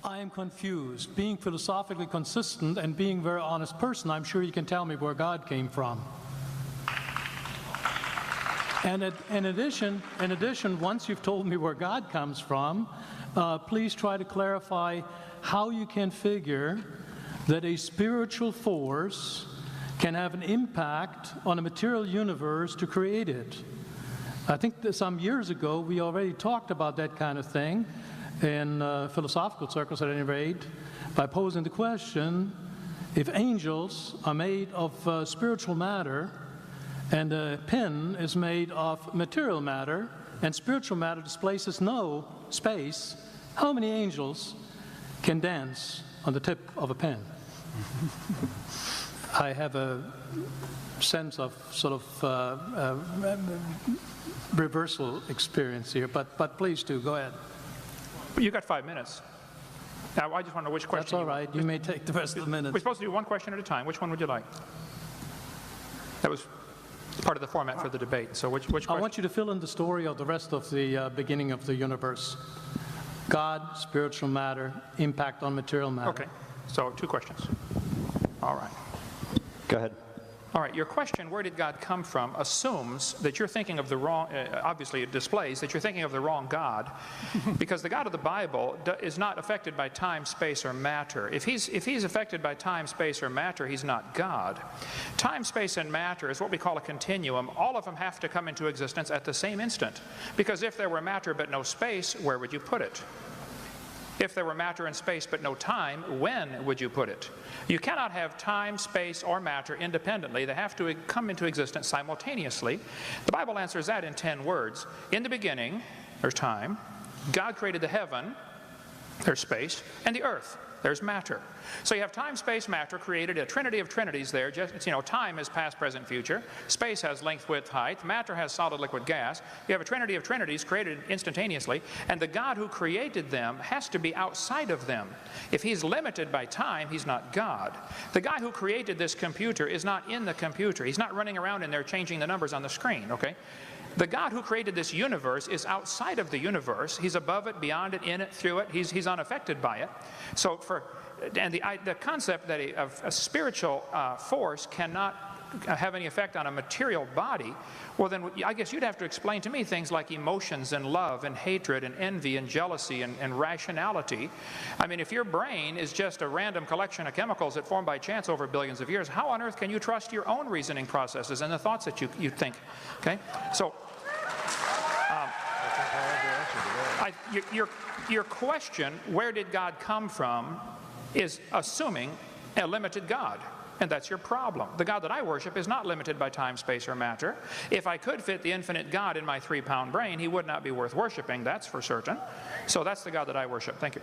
I am confused. Being philosophically consistent and being a very honest person, I'm sure you can tell me where God came from. And in addition, once you've told me where God comes from, please try to clarify how you can figure that a spiritual force can have an impact on a material universe to create it. I think that some years ago we already talked about that kind of thing in philosophical circles at any rate, by posing the question, if angels are made of spiritual matter and a pen is made of material matter and spiritual matter displaces no space, how many angels can dance on the tip of a pen? I have a sense of sort of reversal experience here, but please do, go ahead. You got 5 minutes. Now, I just want to know which question. That's all right. You may take the rest of the minutes. We're supposed to do one question at a time. Which one would you like? That was part of the format for the debate. So which question? I want you to fill in the story of the rest of the beginning of the universe. God, spiritual matter, impact on material matter. Okay. So 2 questions. All right. Go ahead. All right, your question, where did God come from, assumes that you're thinking of the wrong, obviously it displays that you're thinking of the wrong God, because the God of the Bible is not affected by time, space, or matter. If he's affected by time, space, or matter, he's not God. Time, space, and matter is what we call a continuum. All of them have to come into existence at the same instant, because if there were matter but no space, where would you put it? If there were matter and space but no time, when would you put it? You cannot have time, space, or matter independently. They have to come into existence simultaneously. The Bible answers that in 10 words. In the beginning, there's time. God created the heaven, there's space, and the earth, there's matter. So you have time, space, matter, created a trinity of trinities there. Just, time is past, present, future. Space has length, width, height. Matter has solid, liquid, gas. You have a trinity of trinities created instantaneously, and the God who created them has to be outside of them. If he's limited by time, he's not God. The guy who created this computer is not in the computer. He's not running around in there changing the numbers on the screen, okay? The God who created this universe is outside of the universe. He's above it, beyond it, in it, through it. He's unaffected by it. So the concept that a spiritual force cannot have any effect on a material body, well then I guess you'd have to explain to me things like emotions and love and hatred and envy and jealousy and rationality. I mean, if your brain is just a random collection of chemicals that formed by chance over billions of years, how on earth can you trust your own reasoning processes and the thoughts that you think? Okay, so your question, where did God come from, is assuming a limited God. And that's your problem. The God that I worship is not limited by time, space, or matter. If I could fit the infinite God in my 3-pound brain, he would not be worth worshiping, that's for certain. So that's the God that I worship. Thank you.